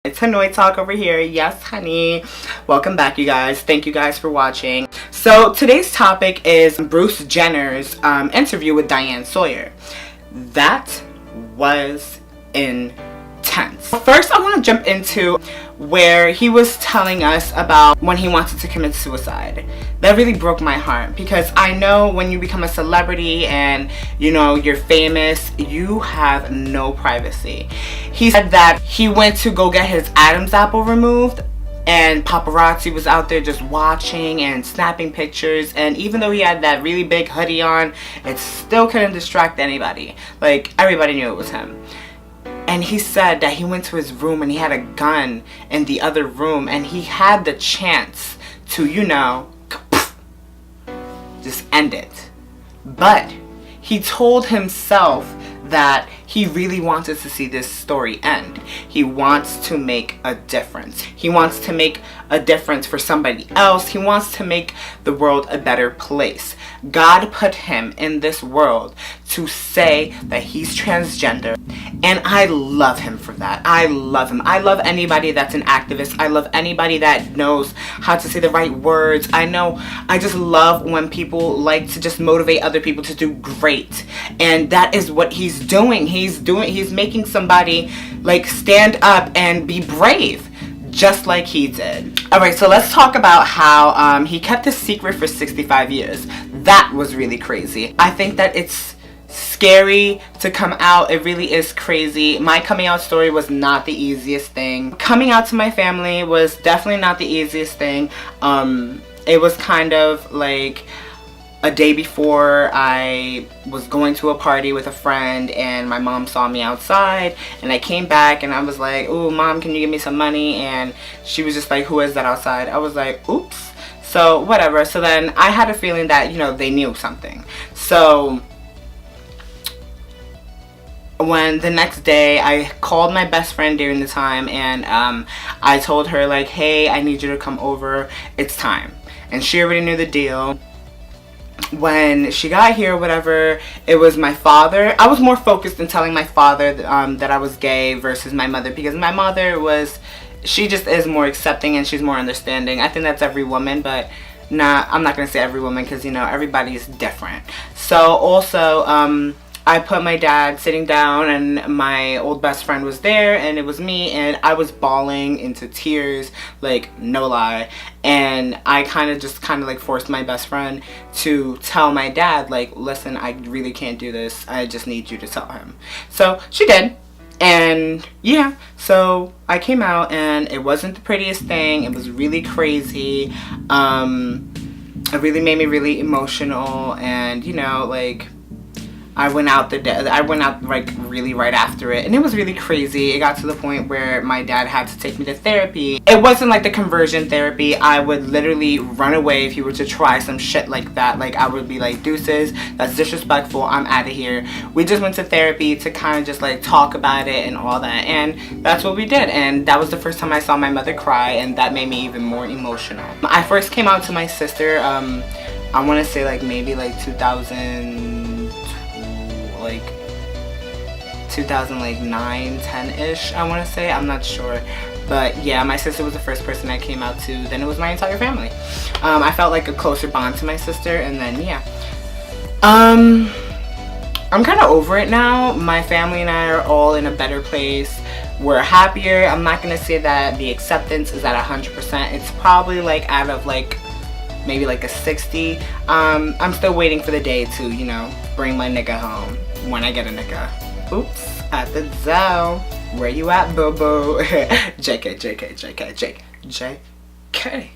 It's Hanoi Talk over here. Yes, honey. Welcome back, you guys. Thank you guys for watching. So today's topic is Bruce Jenner's interview with Diane Sawyer. That was intense. First, I want to jump into where he was telling us about when he wanted to commit suicide. That really broke my heart, because I know when you become a celebrity and you know you're famous, you have no privacy. He said that he went to go get his Adam's apple removed, and paparazzi was out there just watching and snapping pictures, and even though he had that really big hoodie on, it still couldn't distract anybody. Like, everybody knew it was him. And he said that he went to his room and he had a gun in the other room, and he had the chance to, you know, just end it. But he told himself that he really wanted to see this story end. He wants to make a difference. He wants to make a difference for somebody else. He wants to make the world a better place. God put him in this world to say that he's transgender, and I love him for that. I love him. I love anybody that's an activist. I love anybody that knows how to say the right words. I just love when people like to just motivate other people to do great, and that is what he's doing. He's making somebody like stand up and be brave, just like he did. Alright, so let's talk about how he kept his secret for 65 years. That was really crazy. I think that it's scary to come out. It really is crazy. My coming out story was not the easiest thing. Coming out to my family was definitely not the easiest thing. It was kind of like a day before I was going to a party with a friend, and my mom saw me outside, and I came back and I was like, "Ooh, Mom, can you give me some money?" And she was just like, "Who is that outside?" I was like, "Oops." So whatever. So then I had a feeling that, you know, they knew something. So when the next day I called my best friend during the time, and I told her like, "Hey, I need you to come over. It's time." And she already knew the deal. When she got here, whatever, it was my father. I was more focused in telling my father that I was gay versus my mother, because my mother she just is more accepting and she's more understanding. I think that's every woman, but nah, I'm not gonna say every woman, because you know everybody is different. So also I put my dad sitting down, and my old best friend was there, and it was me, and I was bawling into tears, like, no lie. And I kind of like forced my best friend to tell my dad, like, "Listen, I really can't do this. I just need you to tell him." So she did. And yeah, so I came out, and it wasn't the prettiest thing. It was really crazy. It really made me really emotional, and you know, like, I went out like really right after it, and it was really crazy. It got to the point where my dad had to take me to therapy. It wasn't like the conversion therapy. I would literally run away if he were to try some shit like that. Like, I would be like, "Deuces, that's disrespectful, I'm out of here." We just went to therapy to kind of just like talk about it and all that, and that's what we did. And that was the first time I saw my mother cry, and that made me even more emotional. I first came out to my sister, I want to say like maybe like 2009, 10-ish, I want to say. I'm not sure. But yeah, my sister was the first person I came out to. Then it was my entire family. I felt like a closer bond to my sister, and then yeah. I'm kind of over it now. My family and I are all in a better place. We're happier. I'm not going to say that the acceptance is at 100%. It's probably like out of like maybe like a 60. I'm still waiting for the day to, you know, bring my nigga home when I get a nigga. Oops, at the zoo. Where you at, boo-boo? JK, JK, JK, JK.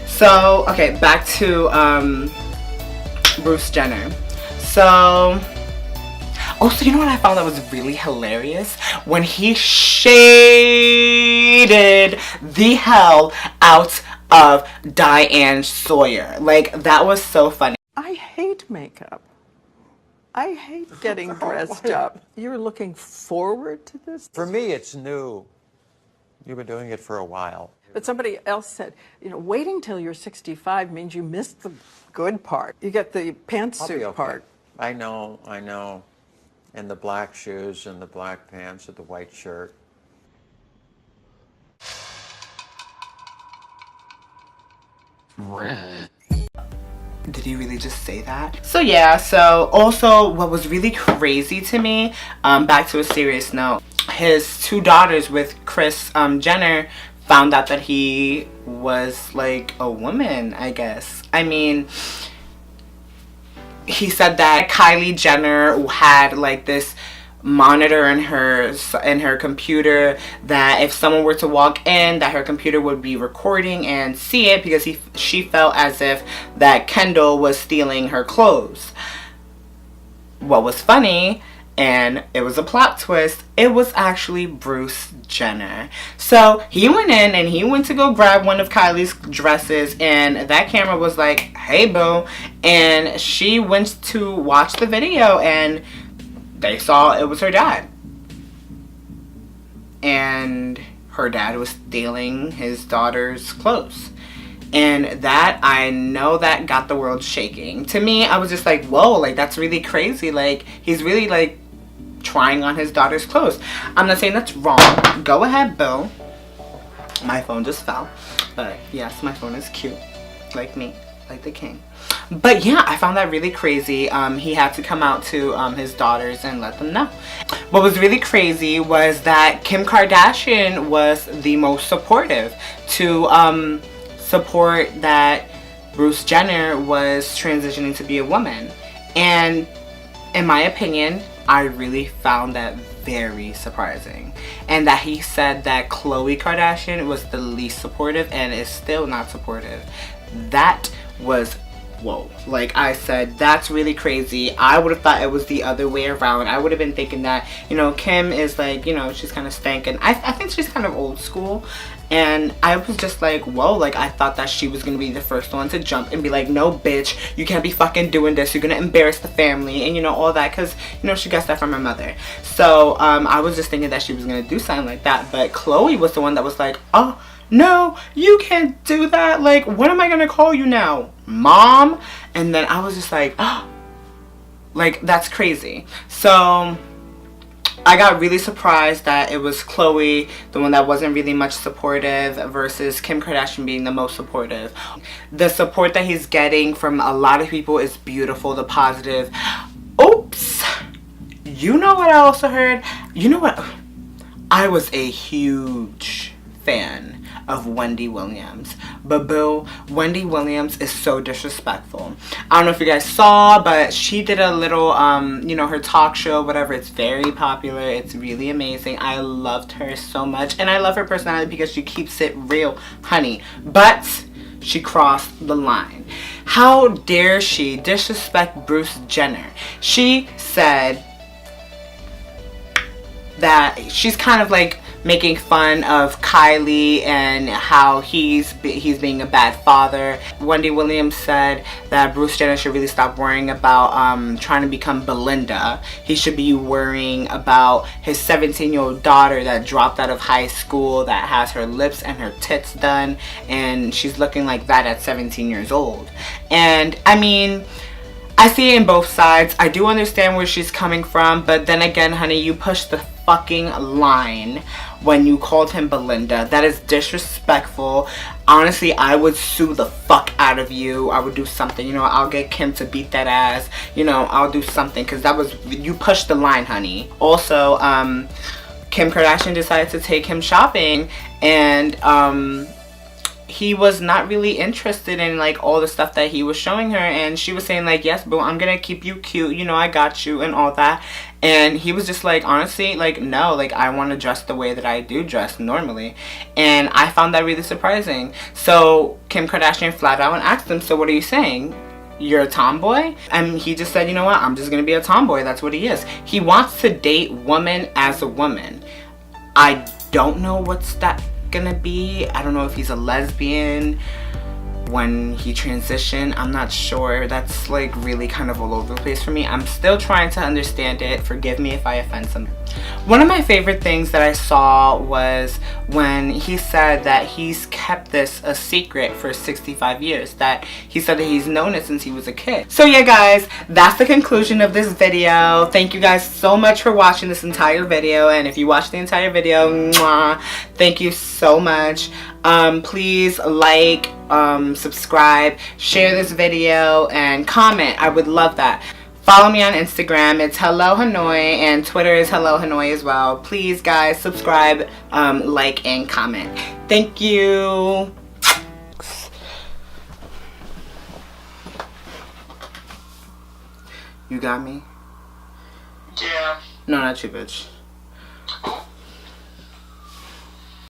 So, okay, back to Bruce Jenner. So, also, you know what I found that was really hilarious? When he shaded the hell out of Diane Sawyer. Like, that was so funny. I hate makeup. I hate getting dressed up. You're looking forward to this? For me, it's new. You've been doing it for a while. But somebody else said, you know, waiting till you're 65 means you missed the good part. You get the pantsuit Okay. part. I know. And the black shoes and the black pants with the white shirt. Did he really just say that? So yeah, so also what was really crazy to me, back to a serious note, his two daughters with Kris Jenner found out that he was like a woman, I guess. I mean, he said that Kylie Jenner had like this monitor in her computer, that if someone were to walk in, that her computer would be recording and see it, because she felt as if that Kendall was stealing her clothes. What was funny, and it was a plot twist, it was actually Bruce Jenner. So he went in and he went to go grab one of Kylie's dresses, and that camera was like, hey boo, and she went to watch the video and they saw it was her dad. And her dad was stealing his daughter's clothes. And that, I know that got the world shaking. To me, I was just like, whoa, like that's really crazy. Like he's really like trying on his daughter's clothes. I'm not saying that's wrong. Go ahead, Bill. My phone just fell. But yes, my phone is cute. Like me. Like the king. But yeah, I found that really crazy. He had to come out to his daughters and let them know. What was really crazy was that Kim Kardashian was the most supportive to support that Bruce Jenner was transitioning to be a woman. And in my opinion, I really found that very surprising. And that he said that Khloe Kardashian was the least supportive and is still not supportive. That was, whoa. Like I said, that's really crazy. I would have thought it was the other way around. I would have been thinking that, you know, Kim is like, you know, she's kind of stankin'. I think she's kind of old school. And I was just like, whoa, like I thought that she was gonna be the first one to jump and be like, no bitch, you can't be fucking doing this, you're gonna embarrass the family, and you know, all that, because you know, she got that from her mother. So I was just thinking that she was gonna do something like that. But Khloe was the one that was like, oh no, you can't do that, like what am I gonna call you now, mom? And then I was just like, oh, like that's crazy. So I got really surprised that it was Khloe, the one that wasn't really much supportive, versus Kim Kardashian being the most supportive. The support that he's getting from a lot of people is beautiful, the positive. Oops! You know what I also heard? You know what? I was a huge fan of Wendy Williams. But boo, Wendy Williams is so disrespectful. I don't know if you guys saw, but she did a little, you know, her talk show, whatever. It's very popular. It's really amazing. I loved her so much. And I love her personality because she keeps it real, honey. But she crossed the line. How dare she disrespect Bruce Jenner? She said that she's kind of like making fun of Kylie and how he's being a bad father. Wendy Williams said that Bruce Jenner should really stop worrying about trying to become Belinda. He should be worrying about his 17-year-old daughter that dropped out of high school, that has her lips and her tits done, and she's looking like that at 17 years old. And I mean, I see it in both sides. I do understand where she's coming from, but then again, honey, you pushed the fucking line when you called him Belinda. That is disrespectful. Honestly, I would sue the fuck out of you. I would do something, you know, I'll get Kim to beat that ass, you know, I'll do something, because that was, you pushed the line, honey. Also, Kim Kardashian decided to take him shopping, and he was not really interested in like all the stuff that he was showing her, and she was saying like, yes boo, I'm gonna keep you cute, you know, I got you and all that. And he was just like, honestly, like no, like I want to dress the way that I do dress normally. And I found that really surprising. So Kim Kardashian flat out and asked him, so what are you saying, you're a tomboy? And he just said, you know what, I'm just gonna be a tomboy. That's what he is. He wants to date woman as a woman. I don't know what's that gonna be. I don't know if he's a lesbian when he transitioned. I'm not sure. That's like really kind of all over the place for me. I'm still trying to understand it. Forgive me if I offend some. One of my favorite things that I saw was when he said that he's kept this a secret for 65 years. That he said that he's known it since he was a kid. So yeah guys, that's the conclusion of this video. Thank you guys so much for watching this entire video. And if you watched the entire video, mwah, thank you so much. Please like, subscribe, share this video, and comment. I would love that. Follow me on Instagram. It's Hello Hanoi, and Twitter is Hello Hanoi as well. Please, guys, subscribe, like, and comment. Thank you. You got me? Yeah. No, not you, bitch.